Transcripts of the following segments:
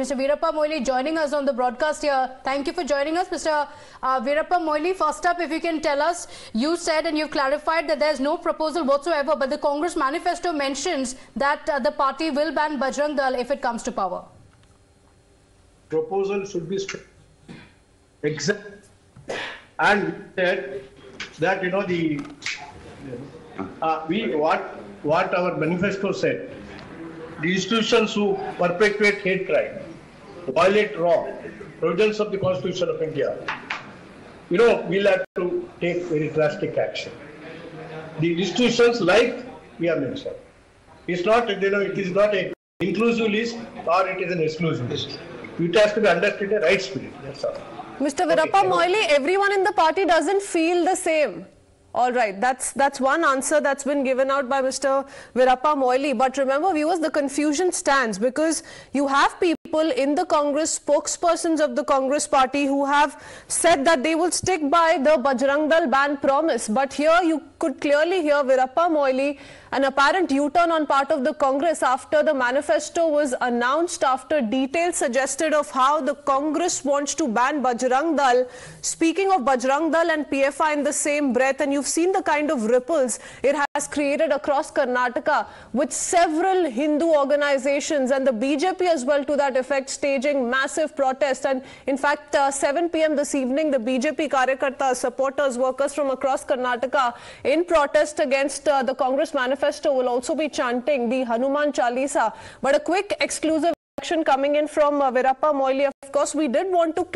Mr. Veerappa Moily joining us on the broadcast here. Thank you for joining us, Mr. Veerappa Moily. First up, if you can tell us, you said and you've clarified that there's no proposal whatsoever, but the Congress manifesto mentions that the party will ban Bajrang Dal if it comes to power. Proposal should be exact, and said that what our manifesto said. The institutions who perpetuate hate crime, violate law, provisions of the Constitution of India, we'll have to take very drastic action. The institutions, like we have mentioned, it's not, it is not an inclusive list or it is an exclusive list. It has to be understood in the right spirit. That's all. Mr. Veerappa Moily, everyone in the party doesn't feel the same. All right, that's one answer that's been given out by Mr. Veerappa Moily. But remember, viewers, the confusion stands because you have people in the Congress, spokespersons of the Congress party, who have said that they will stick by the Bajrang Dal Ban promise. But here you could clearly hear Veerappa Moily, an apparent U-turn on part of the Congress after the manifesto was announced, after details suggested of how the Congress wants to ban Bajrang Dal. Speaking of Bajrang Dal and PFI in the same breath, and you've seen the kind of ripples it has created across Karnataka, with several Hindu organizations and the BJP as well to that effect staging massive protests. And in fact, 7 p.m. this evening, the BJP Karyakartas, supporters, workers from across Karnataka in protest against the Congress manifesto will also be chanting the Hanuman Chalisa. But a quick exclusive action coming in from Veerappa Moily. Of course, we did want to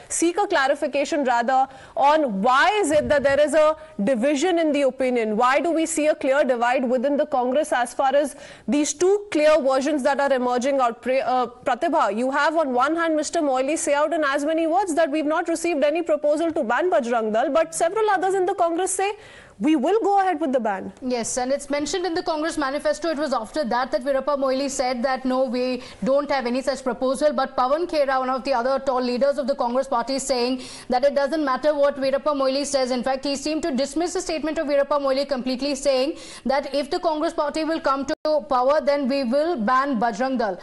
seek a clarification rather, on why is it that there is a division in the opinion? Why do we see a clear divide within the Congress as far as these two clear versions that are emerging out? Pratibha, you have on one hand Mr. Moily say out in as many words that we've not received any proposal to ban Bajrang Dal, but several others in the Congress say we will go ahead with the ban. Yes, and it's mentioned in the Congress manifesto. It was after that Veerappa Moily said that no, we don't have any such proposal. But Pawan Khera, one of the other tall leaders of the Congress party, is saying that it doesn't matter what Veerappa Moily says. In fact, he seemed to dismiss the statement of Veerappa Moily completely, saying that if the Congress party will come to power, then we will ban Bajrang Dal.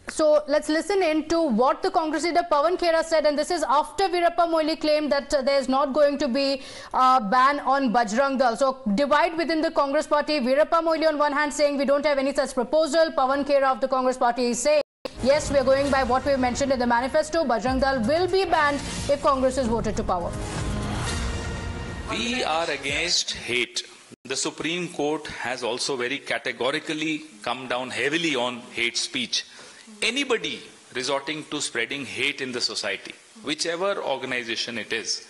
So let's listen in to what the Congress leader Pawan Khera said, and this is after Veerappa Moily claimed that there is not going to be a ban on Bajrang Dal. So divide within the Congress party. Veerappa Moily on one hand saying we don't have any such proposal. Pawan Khera of the Congress party is saying yes, we are going by what we mentioned in the manifesto. Bajrang Dal will be banned if Congress is voted to power. We are against hate. The Supreme Court has also very categorically come down heavily on hate speech. Anybody resorting to spreading hate in the society, whichever organization it is,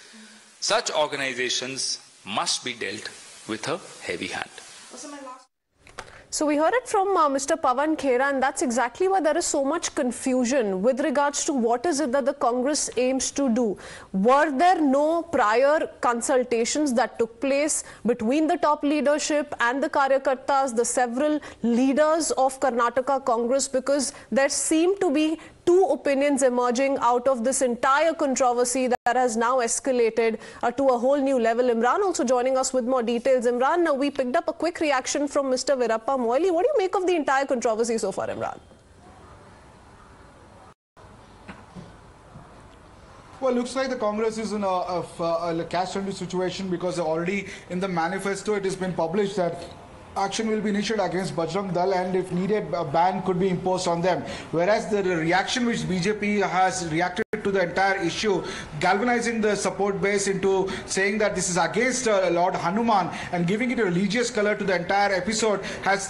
such organizations must be dealt with a heavy hand. So we heard it from Mr. Pawan Khera, and that's exactly why there is so much confusion with regards to what is it that the Congress aims to do. Were there no prior consultations that took place between the top leadership and the Karyakartas, the several leaders of Karnataka Congress? Because there seemed to be two opinions emerging out of this entire controversy that has now escalated to a whole new level. Imran also joining us with more details. Imran, now we picked up a quick reaction from Mr. Veerappa Moily. What do you make of the entire controversy so far, Imran? Well, looks like the Congress is in a catch-22 situation, because already in the manifesto it has been published that action will be initiated against Bajrang Dal, and if needed, a ban could be imposed on them. Whereas the reaction which BJP has reacted to the entire issue, galvanizing the support base into saying that this is against Lord Hanuman and giving it a religious color to the entire episode, has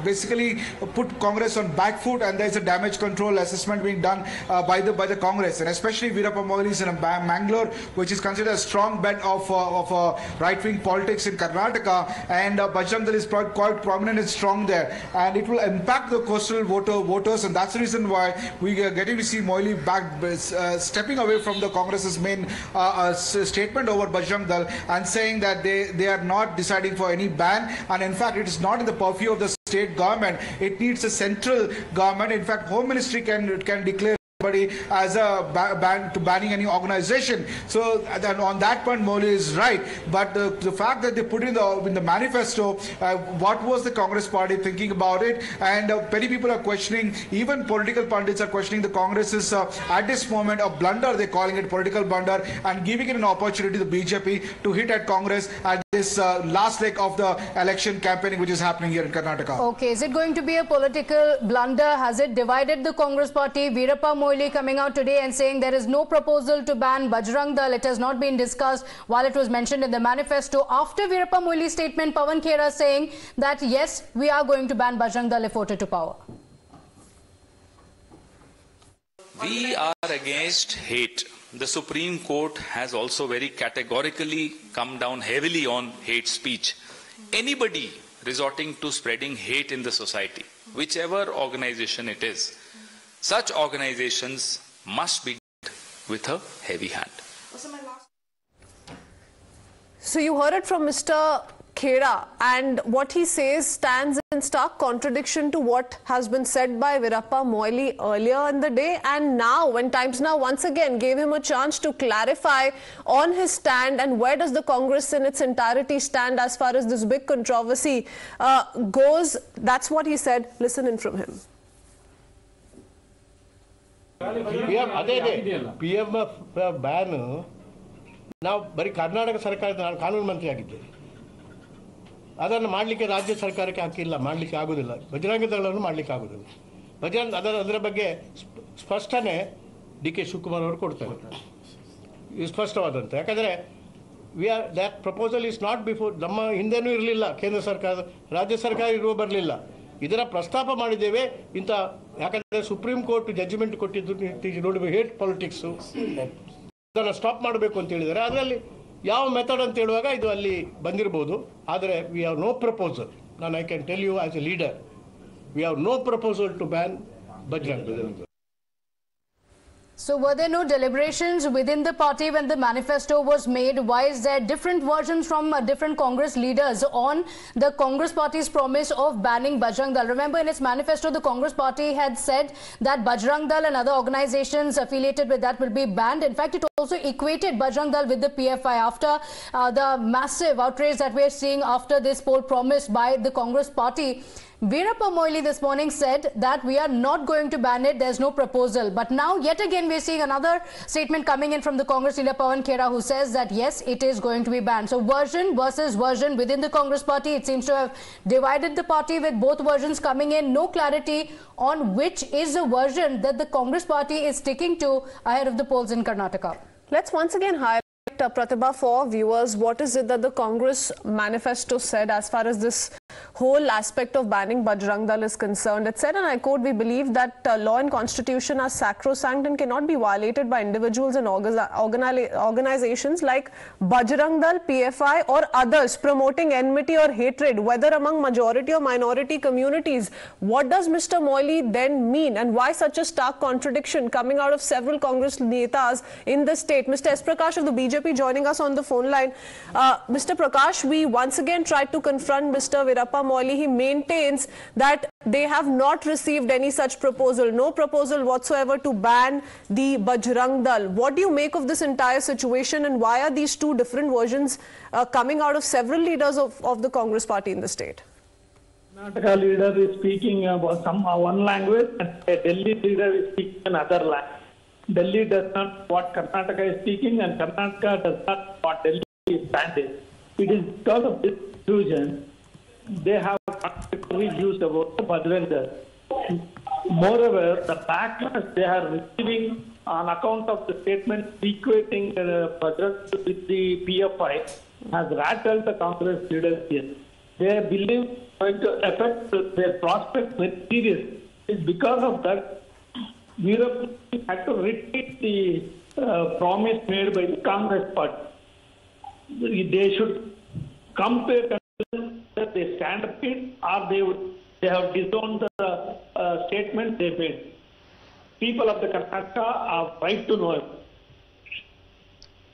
basically put Congress on back foot, and there is a damage control assessment being done by the Congress, and especially Veerappa Moily is in Mangalore, which is considered a strong bed of right-wing politics in Karnataka. And Bajrang Dal is quite prominent and strong there, and it will impact the coastal voters, and that's the reason why we are getting to see Moily back stepping away from the Congress's main statement over Bajrang Dal and saying that they are not deciding for any ban, and in fact it is not in the purview of the state government. It needs a central government. In fact, Home Ministry can declare somebody as a ban to banning any organization. So on that point, Moily is right. But the fact that they put in the manifesto, what was the Congress party thinking about it? And many people are questioning, even political pundits are questioning the Congress's at this moment a blunder. They're calling it political blunder and giving it an opportunity to the BJP to hit at Congress at this last leg of the election campaigning which is happening here in Karnataka. Okay, is it going to be a political blunder? Has it divided the Congress party? Veerappa Moily coming out today and saying there is no proposal to ban Bajrang Dal. It has not been discussed while it was mentioned in the manifesto. After Veerappa Moily's statement, Pawan Khera saying that yes, we are going to ban Bajrang Dal if voted to power. We are against hate. The Supreme Court has also very categorically come down heavily on hate speech. Anybody resorting to spreading hate in the society, whichever organization it is, such organizations must be dealt with a heavy hand. So you heard it from Mr. Khera, and what he says stands in stark contradiction to what has been said by Veerappa Moily earlier in the day, and now when Times Now once again gave him a chance to clarify on his stand and where does the Congress in its entirety stand as far as this big controversy goes. That's what he said. Listen in from him. PMF ban now bari Karnataka sarkaರದ ನಾನು ಕಾನೂನು ಮಂತ್ರಿ ಆಗಿದ್ದೆ. ಅದನ್ನು ಮಾಡಲಿಕ್ಕೆ ರಾಜ್ಯ ಸರ್ಕಾರಕ್ಕೆ ಹಾಕಿಲ್ಲ, ಮಾಡಲಿಕ್ಕೆ ಆಗೋದಿಲ್ಲ. ಬಜರಂಗ ದಳವನ್ನು ಮಾಡಲಿಕ್ಕೆ ಆಗೋದಿಲ್ಲ. ಅದರ ಬಗ್ಗೆ ಸ್ಪಷ್ಟನೆ ಡಿ.ಕೆ. ಶಿವಕುಮಾರ್ ಅವರು ಕೊಡ್ತಾರೆ. ಇದು ಸ್ಪಷ್ಟವಾದಂತೆ. ಯಾಕಂದರೆ that proposal is not before, ನಮ್ಮ ಹಿಂದೆನೂ ಇರಲಿಲ್ಲ, ಕೇಂದ್ರ ಸರ್ಕಾರ ರಾಜ್ಯ ಸರ್ಕಾರ ಇರುವ ಬರಲಿಲ್ಲ. ಇದರ ಪ್ರಸ್ತಾಪ ಮಾಡಿದ್ದೇವೆ. ಇಂಥ ಯಾಕಂದರೆ ಸುಪ್ರೀಂ ಕೋರ್ಟ್ ಜಡ್ಜ್ಮೆಂಟ್ ಕೊಟ್ಟಿದ್ದು ನೋಡಿ ಹೇಟ್ ಪಾಲಿಟಿಕ್ಸು ಅದನ್ನು ಸ್ಟಾಪ್ ಮಾಡಬೇಕು ಅಂತ ಹೇಳಿದ್ದಾರೆ. ಅದರಲ್ಲಿ ಯಾವ ಮೆಥಡ್ ಅಂತ ಹೇಳುವಾಗ ಇದು ಅಲ್ಲಿ ಬಂದಿರಬಹುದು. ಆದರೆ ವಿ ಹ್ಯಾವ್ ನೋ ಪ್ರಪೋಸಲ್. ನಾನು I can tell you as a leader, we have no proposal to ban Bajrang Dal. So were there no deliberations within the party when the manifesto was made? Why is there different versions from different Congress leaders on the Congress party's promise of banning Bajrang Dal? Remember, in its manifesto, the Congress party had said that Bajrang Dal and other organizations affiliated with that will be banned. In fact, it also equated Bajrang Dal with the PFI after the massive outrage that we're seeing after this poll promised by the Congress party. Veerappa Moily this morning said that we are not going to ban it, there's no proposal. But now yet again we're seeing another statement coming in from the Congress leader Pawan Khera, who says that yes, it is going to be banned. So version versus version within the Congress party, it seems to have divided the party with both versions coming in. No clarity on which is the version that the Congress party is sticking to ahead of the polls in Karnataka. Let's once again highlight, Pratibha, for viewers, what is it that the Congress manifesto said as far as this whole aspect of banning Bajrang Dal is concerned. It said, and I quote, "We believe that law and constitution are sacrosanct and cannot be violated by individuals and organizations like Bajrang Dal, PFI or others promoting enmity or hatred, whether among majority or minority communities." What does Mr. Moily then mean, and why such a stark contradiction coming out of several Congress netas in the state? Mr. S. Prakash of the BJP joining us on the phone line. Mr. Prakash, we once again tried to confront Mr. Veerappa Moily. He maintains that they have not received any such proposal, no proposal whatsoever to ban the Bajrang Dal. What do you make of this entire situation, and why are these two different versions coming out of several leaders of the Congress party in the state? Karnataka leader is speaking about one language and a Delhi leader is speaking another language. Delhi does not know what Karnataka is speaking and Karnataka does not know what Delhi is standing. It is because of this confusion they have contradictory views about the Bajrang Dal. Moreover, the backlash they are receiving on account of the statement equating Bajrang Dal with the PFI has rattled the Congress leaders here. They believe it's going to affect their prospects very serious. It's because of that Veerappa had to repeat the promise made by the Congress party. They should come to a conclusion that they stand up it, or they have disowned the statement they made. People of the Karnataka are right to know it.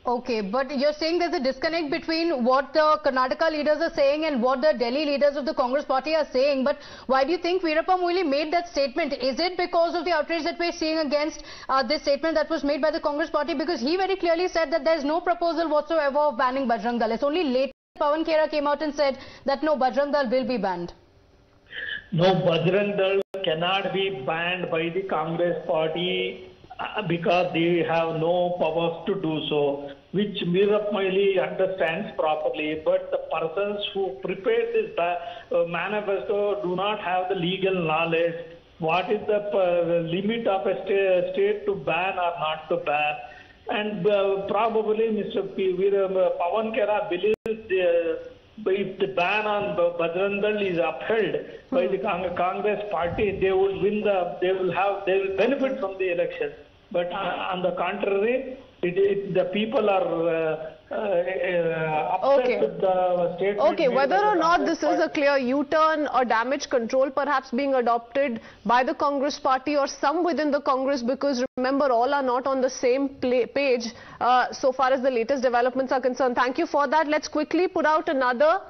Okay, but you're saying there's a disconnect between what the Karnataka leaders are saying and what the Delhi leaders of the Congress party are saying. But why do you think Veerappa Moily made that statement? Is it because of the outrage that we're seeing against this statement that was made by the Congress party? Because he very clearly said that there's no proposal whatsoever of banning Bajrang Dal. It's only later Pawan Khera came out and said that no, Bajrang Dal will be banned. No, Bajrang Dal cannot be banned by the Congress party because they have no powers to do so, which Veerappa Moily understands properly. But the persons who prepared this manifesto do not have the legal knowledge. What is the limit of a state to ban or not to ban? And probably Mr. Pawan Khera believes if the ban on Bajrang Dal is upheld by the Congress party, they will win they will benefit from the election. But on the contrary, the people are upset with the statement. Okay, whether or not this is a clear U-turn or damage control perhaps being adopted by the Congress party or some within the Congress, because remember, all are not on the same page so far as the latest developments are concerned. Thank you for that. Let's quickly put out another.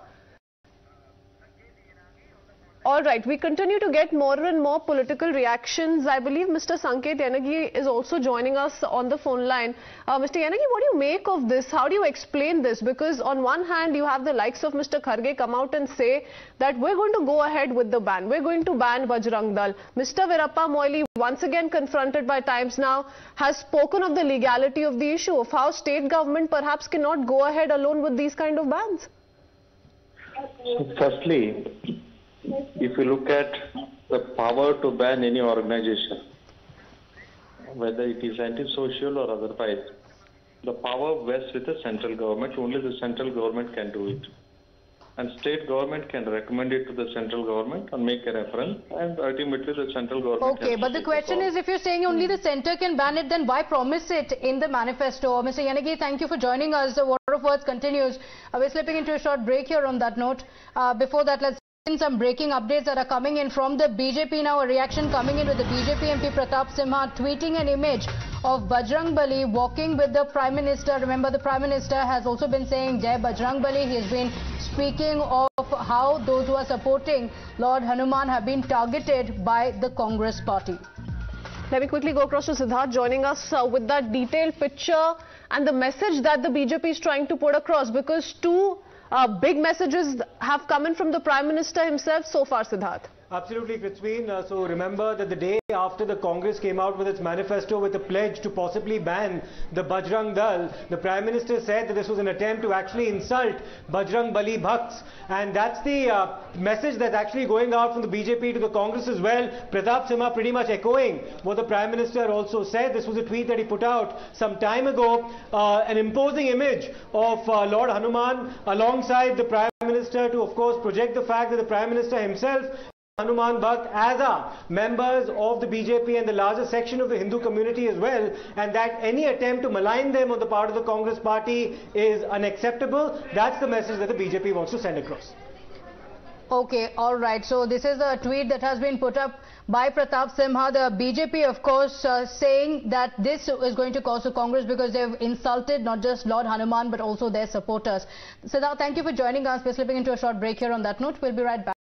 All right, we continue to get more and more political reactions. I believe Mr. Sanket Yanagi is also joining us on the phone line. Mr. Yanagi, what do you make of this? How do you explain this? Because on one hand, you have the likes of Mr. Kharge come out and say that we're going to go ahead with the ban. We're going to ban Bajrang Dal. Mr. Veerappa Moily, once again confronted by Times Now, has spoken of the legality of the issue, of how state government perhaps cannot go ahead alone with these kind of bans. So firstly, if you look at the power to ban any organization, whether it is anti-social or otherwise, the power vests with the central government. Only the central government can do it. And state government can recommend it to the central government and make a reference, and ultimately the central government. Okay, but the question is, if you're saying only the centre can ban it, then why promise it in the manifesto? Mr. Yanagi, thank you for joining us. The War of Words continues. We're slipping into a short break here on that note. Before that, let's some breaking updates that are coming in from the BJP now. A reaction coming in with the BJP MP Pratap Simha tweeting an image of Bajrang Bali walking with the Prime Minister. Remember, the Prime Minister has also been saying Jai Bajrang Bali. He has been speaking of how those who are supporting Lord Hanuman have been targeted by the Congress party. Let me quickly go across to Siddharth joining us with that detailed picture and the message that the BJP is trying to put across, because two big messages have come in from the Prime Minister himself so far, Siddharth. Absolutely, Prithveen. So remember that the day after the Congress came out with its manifesto with a pledge to possibly ban the Bajrang Dal, the Prime Minister said that this was an attempt to actually insult Bajrang Bali Bhakts. And that's the message that's actually going out from the BJP to the Congress as well. Pratap Simha pretty much echoing what the Prime Minister also said. This was a tweet that he put out some time ago, an imposing image of Lord Hanuman alongside the Prime Minister to, of course, project the fact that the Prime Minister himself, Hanuman Bhakt, as are members of the BJP and the larger section of the Hindu community as well, and that any attempt to malign them on the part of the Congress party is unacceptable. That's the message that the BJP wants to send across. Okay, all right. So this is a tweet that has been put up by Pratap Simha. The BJP, of course, saying that this is going to cause the Congress because they've insulted not just Lord Hanuman but also their supporters. Siddharth, thank you for joining us. We're slipping into a short break here on that note. We'll be right back.